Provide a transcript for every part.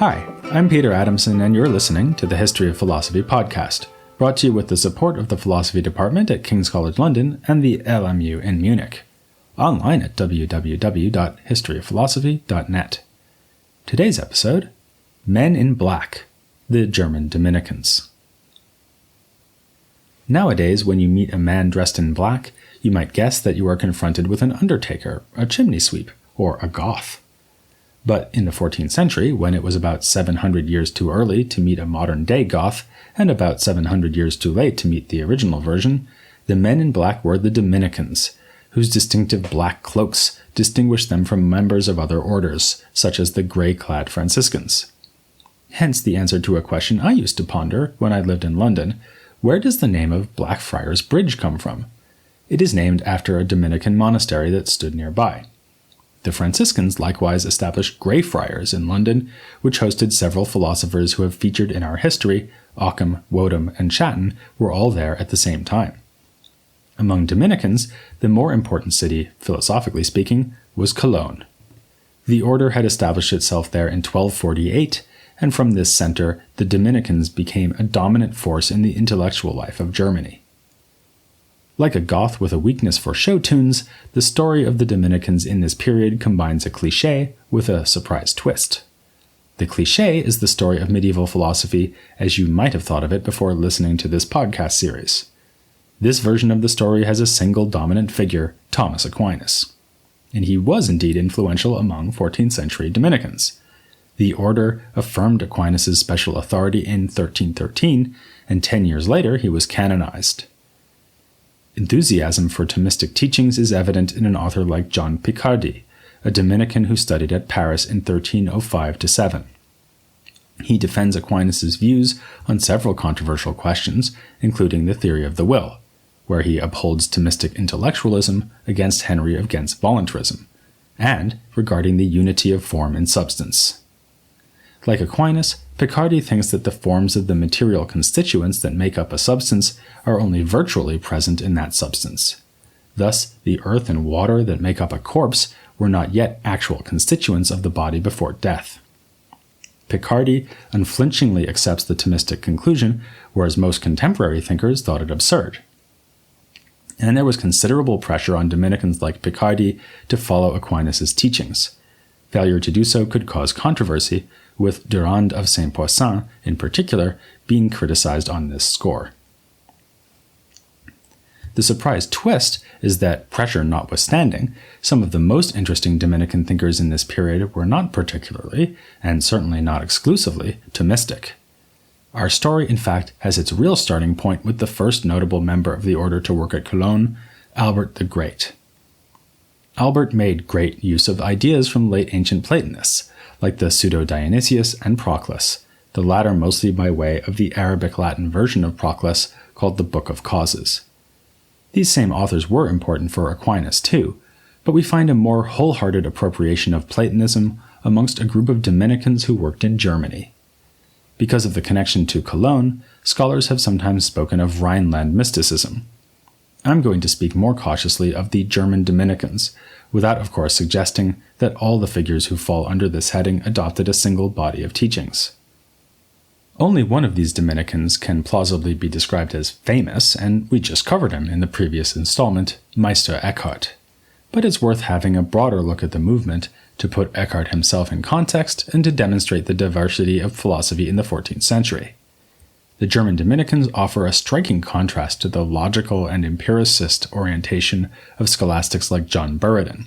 Hi, I'm Peter Adamson, and you're listening to the History of Philosophy podcast, brought to you with the support of the Philosophy Department at King's College London and the LMU in Munich. Online at www.historyofphilosophy.net. Today's episode, Men in Black, the German Dominicans. Nowadays, when you meet a man dressed in black, you might guess that you are confronted with an undertaker, a chimney sweep, or a Goth. But in the 14th century, when it was about 700 years too early to meet a modern-day Goth, and about 700 years too late to meet the original version, the men in black were the Dominicans, whose distinctive black cloaks distinguished them from members of other orders, such as the grey-clad Franciscans. Hence the answer to a question I used to ponder when I lived in London: where does the name of Blackfriars Bridge come from? It is named after a Dominican monastery that stood nearby. The Franciscans likewise established Grey Friars in London, which hosted several philosophers who have featured in our history. Occam, Woden, and Chatton were all there at the same time. Among Dominicans, the more important city, philosophically speaking, was Cologne. The order had established itself there in 1248, and from this center, the Dominicans became a dominant force in the intellectual life of Germany. Like a Goth with a weakness for show tunes, the story of the Dominicans in this period combines a cliché with a surprise twist. The cliché is the story of medieval philosophy as you might have thought of it before listening to this podcast series. This version of the story has a single dominant figure, Thomas Aquinas. And he was indeed influential among 14th century Dominicans. The order affirmed Aquinas' special authority in 1313, and 10 years later he was canonized. Enthusiasm for Thomistic teachings is evident in an author like John Picardi, a Dominican who studied at Paris in 1305-7. He defends Aquinas' views on several controversial questions, including the theory of the will, where he upholds Thomistic intellectualism against Henry against voluntarism, and regarding the unity of form and substance. Like Aquinas, Picardi thinks that the forms of the material constituents that make up a substance are only virtually present in that substance. Thus, the earth and water that make up a corpse were not yet actual constituents of the body before death. Picardi unflinchingly accepts the Thomistic conclusion, whereas most contemporary thinkers thought it absurd. And there was considerable pressure on Dominicans like Picardi to follow Aquinas' teachings. Failure to do so could cause controversy, with Durand of Saint-Poisson, in particular, being criticized on this score. The surprise twist is that, pressure notwithstanding, some of the most interesting Dominican thinkers in this period were not particularly, and certainly not exclusively, Thomistic. Our story, in fact, has its real starting point with the first notable member of the order to work at Cologne, Albert the Great. Albert made great use of ideas from late ancient Platonists, like the Pseudo-Dionysius and Proclus, the latter mostly by way of the Arabic-Latin version of Proclus called the Book of Causes. These same authors were important for Aquinas too, but we find a more wholehearted appropriation of Platonism amongst a group of Dominicans who worked in Germany. Because of the connection to Cologne, scholars have sometimes spoken of Rhineland mysticism. I'm going to speak more cautiously of the German Dominicans, without of course suggesting that all the figures who fall under this heading adopted a single body of teachings. Only one of these Dominicans can plausibly be described as famous, and we just covered him in the previous installment, Meister Eckhart. But it's worth having a broader look at the movement to put Eckhart himself in context and to demonstrate the diversity of philosophy in the 14th century. The German Dominicans offer a striking contrast to the logical and empiricist orientation of scholastics like John Buridan.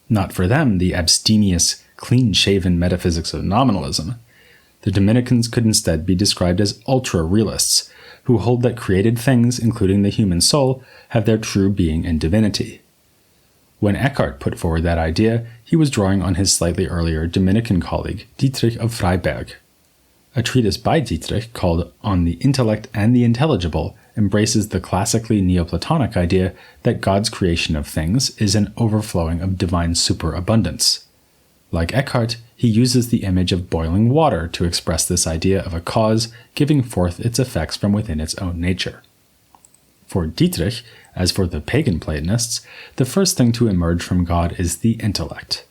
Not for them the abstemious, clean-shaven metaphysics of nominalism. The Dominicans could instead be described as ultra-realists, who hold that created things, including the human soul, have their true being in divinity. When Eckhart put forward that idea, he was drawing on his slightly earlier Dominican colleague, Dietrich of Freiberg. A treatise by Dietrich called On the Intellect and the Intelligible embraces the classically Neoplatonic idea that God's creation of things is an overflowing of divine superabundance. Like Eckhart, he uses the image of boiling water to express this idea of a cause giving forth its effects from within its own nature. For Dietrich, as for the pagan Platonists, the first thing to emerge from God is the intellect.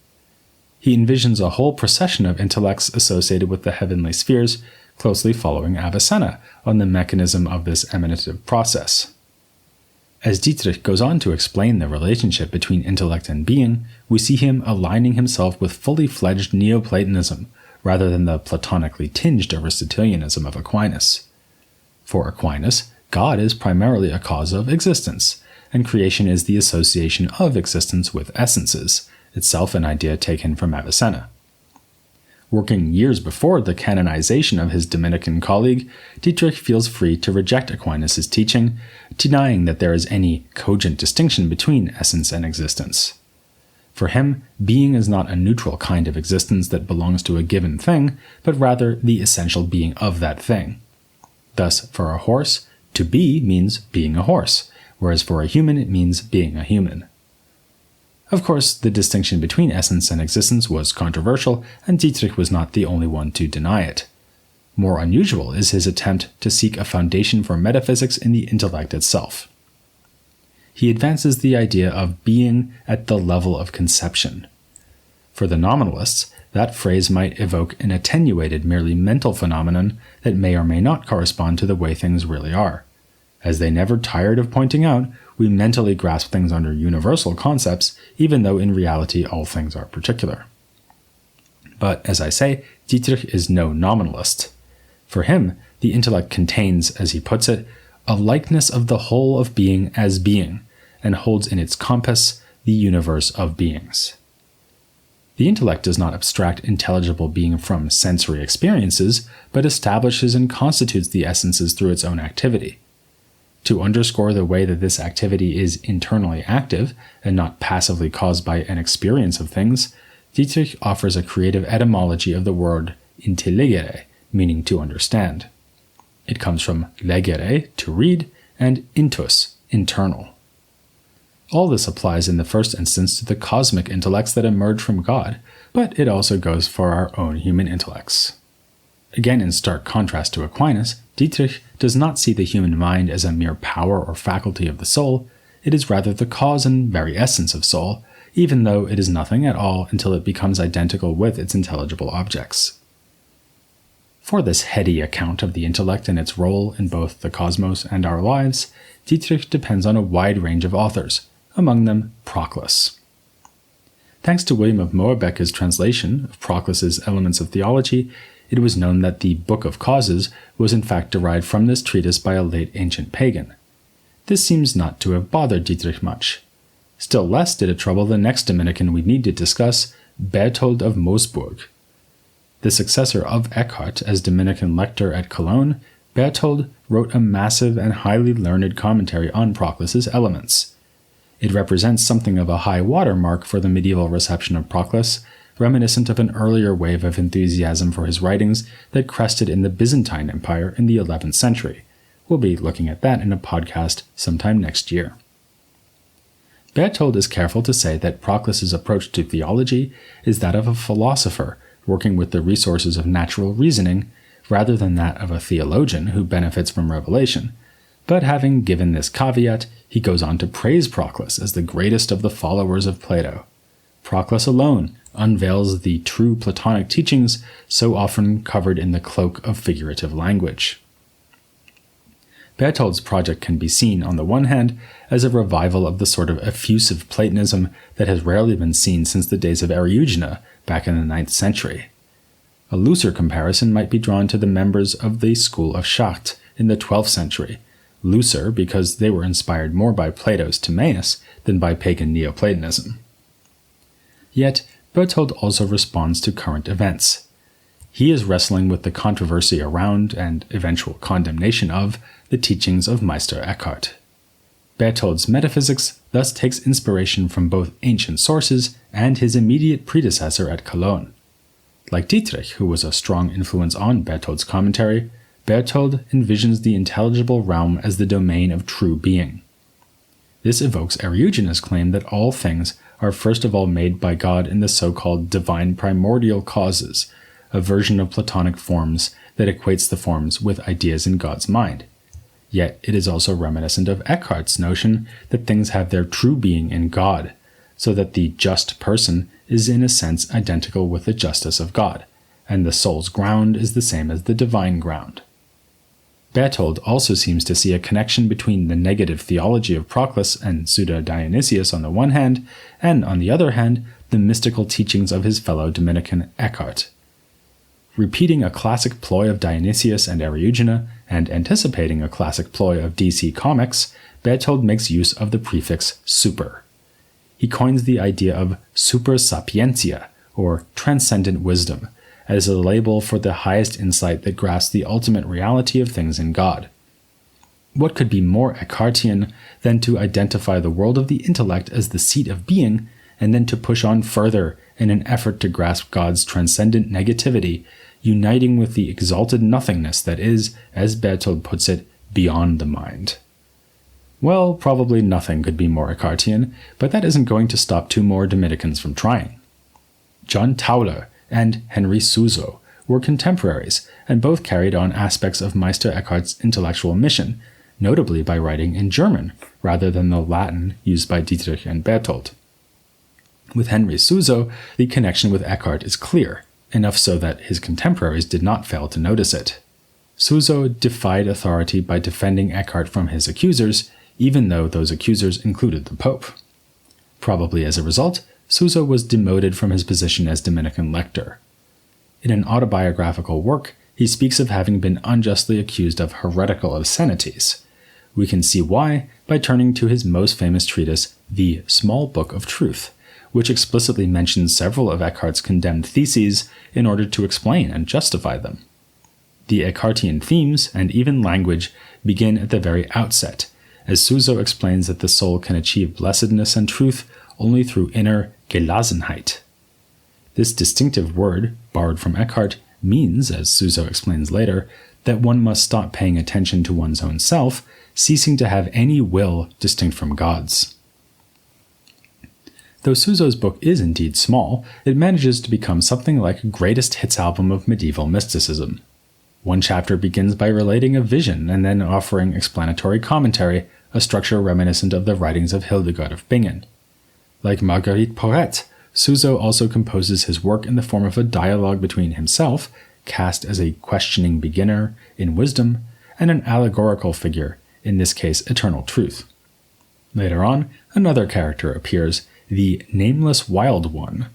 he envisions a whole procession of intellects associated with the heavenly spheres, closely following Avicenna on the mechanism of this emanative process. As Dietrich goes on to explain the relationship between intellect and being, we see him aligning himself with fully fledged Neoplatonism, rather than the platonically tinged Aristotelianism of Aquinas. For Aquinas, God is primarily a cause of existence, and creation is the association of existence with essences, itself an idea taken from Avicenna. Working years before the canonization of his Dominican colleague, Dietrich feels free to reject Aquinas' teaching, denying that there is any cogent distinction between essence and existence. For him, being is not a neutral kind of existence that belongs to a given thing, but rather the essential being of that thing. Thus, for a horse, to be means being a horse, whereas for a human it means being a human. Of course, the distinction between essence and existence was controversial, and Dietrich was not the only one to deny it. More unusual is his attempt to seek a foundation for metaphysics in the intellect itself. He advances the idea of being at the level of conception. For the nominalists, that phrase might evoke an attenuated, merely mental phenomenon that may or may not correspond to the way things really are. As they never tired of pointing out, we mentally grasp things under universal concepts, even though in reality all things are particular. But, as I say, Dietrich is no nominalist. For him, the intellect contains, as he puts it, a likeness of the whole of being as being, and holds in its compass the universe of beings. The intellect does not abstract intelligible being from sensory experiences, but establishes and constitutes the essences through its own activity. To underscore the way that this activity is internally active, and not passively caused by an experience of things, Dietrich offers a creative etymology of the word intelligere, meaning to understand. It comes from legere, to read, and intus, internal. All this applies in the first instance to the cosmic intellects that emerge from God, but it also goes for our own human intellects. Again, in stark contrast to Aquinas, Dietrich does not see the human mind as a mere power or faculty of the soul. It is rather the cause and very essence of soul, even though it is nothing at all until it becomes identical with its intelligible objects. For this heady account of the intellect and its role in both the cosmos and our lives, Dietrich depends on a wide range of authors, among them Proclus. Thanks to William of Moerbecke's translation of Proclus's Elements of Theology, it was known that the Book of Causes was in fact derived from this treatise by a late ancient pagan. This seems not to have bothered Dietrich much. Still less did it trouble the next Dominican we need to discuss, Berthold of Moosburg. The successor of Eckhart as Dominican lector at Cologne, Berthold wrote a massive and highly learned commentary on Proclus's Elements. It represents something of a high water mark for the medieval reception of Proclus, reminiscent of an earlier wave of enthusiasm for his writings that crested in the Byzantine Empire in the 11th century. We'll be looking at that in a podcast sometime next year. Berthold is careful to say that Proclus's approach to theology is that of a philosopher working with the resources of natural reasoning, rather than that of a theologian who benefits from revelation. But having given this caveat, he goes on to praise Proclus as the greatest of the followers of Plato. Proclus alone unveils the true Platonic teachings so often covered in the cloak of figurative language. Berthold's project can be seen, on the one hand, as a revival of the sort of effusive Platonism that has rarely been seen since the days of Eriugena back in the 9th century. A looser comparison might be drawn to the members of the school of Chartres in the 12th century, looser because they were inspired more by Plato's Timaeus than by pagan Neoplatonism. Yet, Berthold also responds to current events. He is wrestling with the controversy around, and eventual condemnation of, the teachings of Meister Eckhart. Berthold's metaphysics thus takes inspiration from both ancient sources and his immediate predecessor at Cologne. Like Dietrich, who was a strong influence on Berthold's commentary, Berthold envisions the intelligible realm as the domain of true being. This evokes Eriugena's claim that all things are first of all made by God in the so-called divine primordial causes, a version of Platonic forms that equates the forms with ideas in God's mind. Yet it is also reminiscent of Eckhart's notion that things have their true being in God, so that the just person is in a sense identical with the justice of God, and the soul's ground is the same as the divine ground. Berthold also seems to see a connection between the negative theology of Proclus and Pseudo-Dionysius on the one hand, and on the other hand, the mystical teachings of his fellow Dominican Eckhart. Repeating a classic ploy of Dionysius and Eriugena, and anticipating a classic ploy of DC Comics, Berthold makes use of the prefix super. He coins the idea of super sapientia, or transcendent wisdom, as a label for the highest insight that grasps the ultimate reality of things in God. What could be more Eckhartian than to identify the world of the intellect as the seat of being, and then to push on further in an effort to grasp God's transcendent negativity, uniting with the exalted nothingness that is, as Berthold puts it, beyond the mind? Well, probably nothing could be more Eckhartian, but that isn't going to stop two more Dominicans from trying. John Tauler and Henry Suso were contemporaries, and both carried on aspects of Meister Eckhart's intellectual mission, notably by writing in German, rather than the Latin used by Dietrich and Berthold. With Henry Suso, the connection with Eckhart is clear, enough so that his contemporaries did not fail to notice it. Suso defied authority by defending Eckhart from his accusers, even though those accusers included the Pope. Probably as a result, Suso was demoted from his position as Dominican lector. In an autobiographical work, he speaks of having been unjustly accused of heretical obscenities. We can see why by turning to his most famous treatise, The Small Book of Truth, which explicitly mentions several of Eckhart's condemned theses in order to explain and justify them. The Eckhartian themes, and even language, begin at the very outset, as Suso explains that the soul can achieve blessedness and truth only through inner Gelassenheit. This distinctive word, borrowed from Eckhart, means, as Suso explains later, that one must stop paying attention to one's own self, ceasing to have any will distinct from God's. Though Suso's book is indeed small, it manages to become something like a greatest hits album of medieval mysticism. One chapter begins by relating a vision and then offering explanatory commentary, a structure reminiscent of the writings of Hildegard of Bingen. Like Marguerite Porete, Suso also composes his work in the form of a dialogue between himself, cast as a questioning beginner in wisdom, and an allegorical figure, in this case eternal truth. Later on, another character appears, the Nameless Wild One.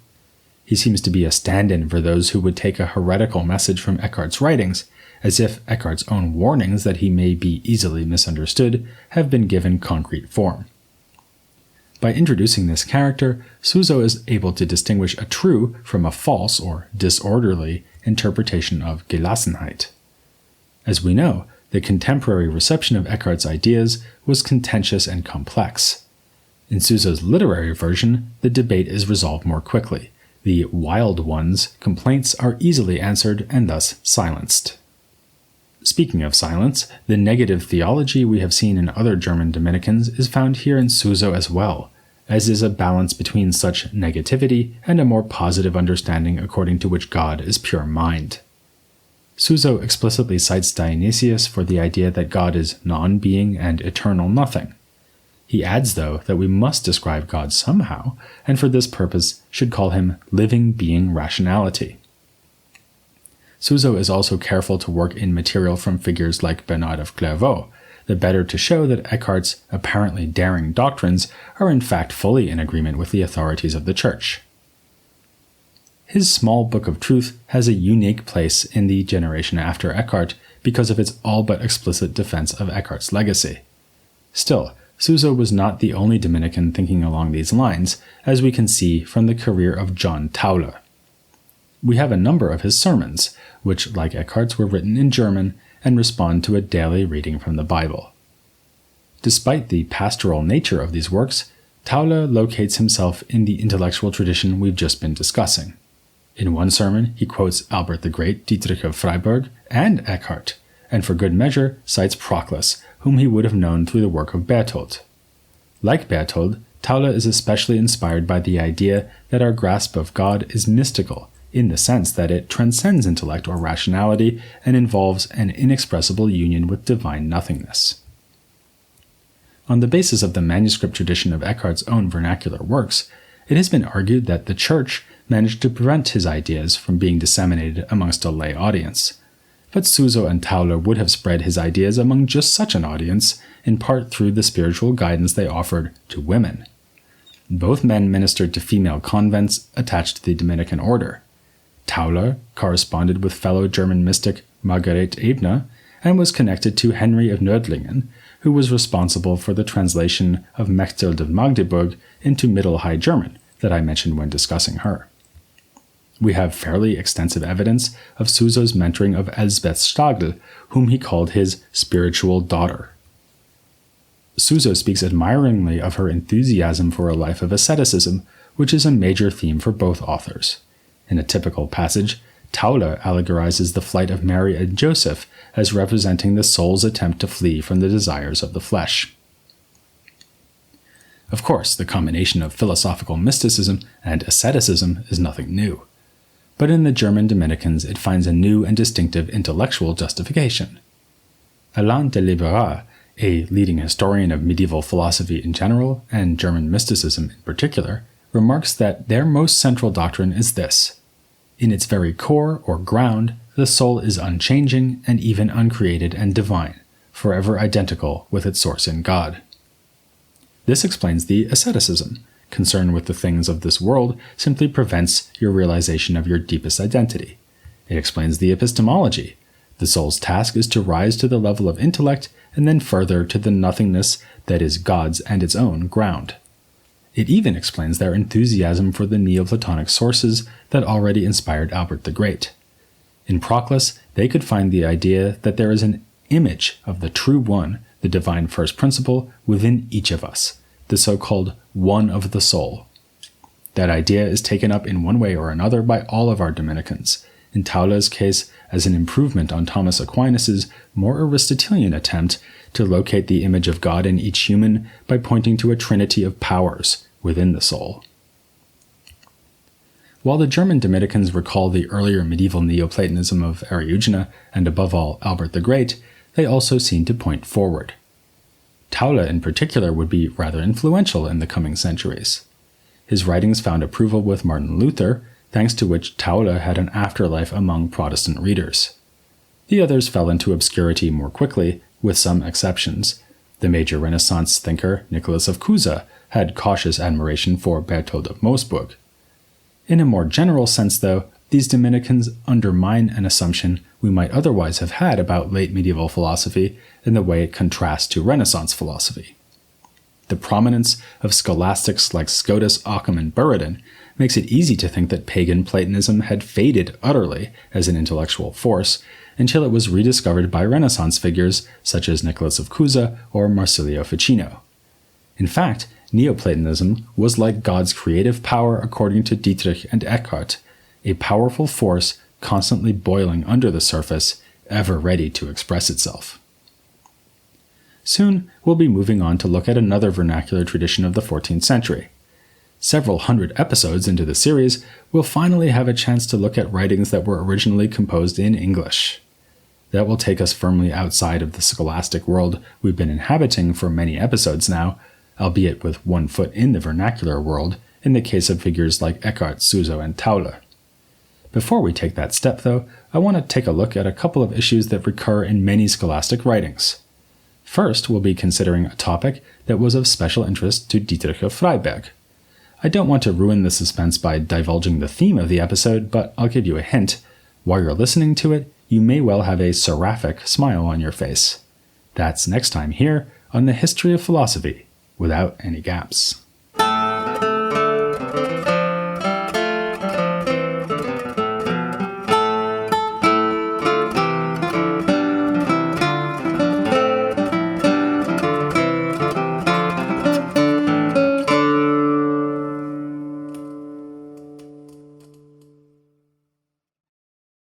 He seems to be a stand-in for those who would take a heretical message from Eckhart's writings, as if Eckhart's own warnings that he may be easily misunderstood have been given concrete form. By introducing this character, Suso is able to distinguish a true from a false or disorderly interpretation of Gelassenheit. As we know, the contemporary reception of Eckhart's ideas was contentious and complex. In Suso's literary version, the debate is resolved more quickly. The Wild One's complaints are easily answered and thus silenced. Speaking of silence, the negative theology we have seen in other German Dominicans is found here in Suso as well, as is a balance between such negativity and a more positive understanding according to which God is pure mind. Suso explicitly cites Dionysius for the idea that God is non-being and eternal nothing. He adds, though, that we must describe God somehow, and for this purpose should call him living being rationality. Suso is also careful to work in material from figures like Bernard of Clairvaux, the better to show that Eckhart's apparently daring doctrines are in fact fully in agreement with the authorities of the Church. His Small Book of Truth has a unique place in the generation after Eckhart because of its all but explicit defense of Eckhart's legacy. Still, Suso was not the only Dominican thinking along these lines, as we can see from the career of John Tauler. We have a number of his sermons, which, like Eckhart's, were written in German and respond to a daily reading from the Bible. Despite the pastoral nature of these works, Tauler locates himself in the intellectual tradition we've just been discussing. In one sermon, he quotes Albert the Great, Dietrich of Freiberg, and Eckhart, and for good measure cites Proclus, whom he would have known through the work of Berthold. Like Berthold, Tauler is especially inspired by the idea that our grasp of God is mystical, in the sense that it transcends intellect or rationality and involves an inexpressible union with divine nothingness. On the basis of the manuscript tradition of Eckhart's own vernacular works, It has been argued that the Church managed to prevent his ideas from being disseminated amongst a lay audience. But Suso and Tauler would have spread his ideas among just such an audience, in part through the spiritual guidance they offered to women. Both men ministered to female convents attached to the Dominican order. Tauler corresponded with fellow German mystic Margaret Ebner and was connected to Henry of Nördlingen, who was responsible for the translation of Mechthild of Magdeburg into Middle High German that I mentioned when discussing her. We have fairly extensive evidence of Suso's mentoring of Elsbeth Stagl, whom he called his spiritual daughter. Suso speaks admiringly of her enthusiasm for a life of asceticism, which is a major theme for both authors. In a typical passage, Tauler allegorizes the flight of Mary and Joseph as representing the soul's attempt to flee from the desires of the flesh. Of course, the combination of philosophical mysticism and asceticism is nothing new. But in the German Dominicans it finds a new and distinctive intellectual justification. Alain de Libera, a leading historian of medieval philosophy in general and German mysticism in particular, remarks that their most central doctrine is this: in its very core or ground, the soul is unchanging and even uncreated and divine, forever identical with its source in God. This explains the asceticism. Concern with the things of this world simply prevents your realization of your deepest identity. It explains the epistemology. The soul's task is to rise to the level of intellect and then further to the nothingness that is God's and its own ground. It even explains their enthusiasm for the Neoplatonic sources that already inspired Albert the Great. In Proclus, they could find the idea that there is an image of the true one, the divine first principle, within each of us, the so-called one of the soul. That idea is taken up in one way or another by all of our Dominicans, in Tauler's case as an improvement on Thomas Aquinas' more Aristotelian attempt to locate the image of God in each human by pointing to a trinity of powers within the soul. While the German Dominicans recall the earlier medieval Neoplatonism of Eriugena and above all Albert the Great, they also seem to point forward. Tauler in particular would be rather influential in the coming centuries. His writings found approval with Martin Luther, thanks to which Tauler had an afterlife among Protestant readers. The others fell into obscurity more quickly, with some exceptions. The major Renaissance thinker Nicholas of Cusa had cautious admiration for Berthold of Moosburg. In a more general sense, though, these Dominicans undermine an assumption we might otherwise have had about late medieval philosophy in the way it contrasts to Renaissance philosophy. The prominence of scholastics like Scotus, Occam, and Buridan makes it easy to think that pagan Platonism had faded utterly as an intellectual force until it was rediscovered by Renaissance figures such as Nicholas of Cusa or Marsilio Ficino. In fact, Neoplatonism was like God's creative power according to Dietrich and Eckhart, a powerful force constantly boiling under the surface, ever ready to express itself. Soon, we'll be moving on to look at another vernacular tradition of the 14th century. Several hundred episodes into the series, we'll finally have a chance to look at writings that were originally composed in English. That will take us firmly outside of the scholastic world we've been inhabiting for many episodes now, albeit with one foot in the vernacular world, in the case of figures like Eckhart, Suso, and Tauler. Before we take that step, though, I want to take a look at a couple of issues that recur in many scholastic writings. First, we'll be considering a topic that was of special interest to Dietrich of Freiberg. I don't want to ruin the suspense by divulging the theme of the episode, but I'll give you a hint. While you're listening to it, you may well have a seraphic smile on your face. That's next time here on the History of Philosophy, without any gaps.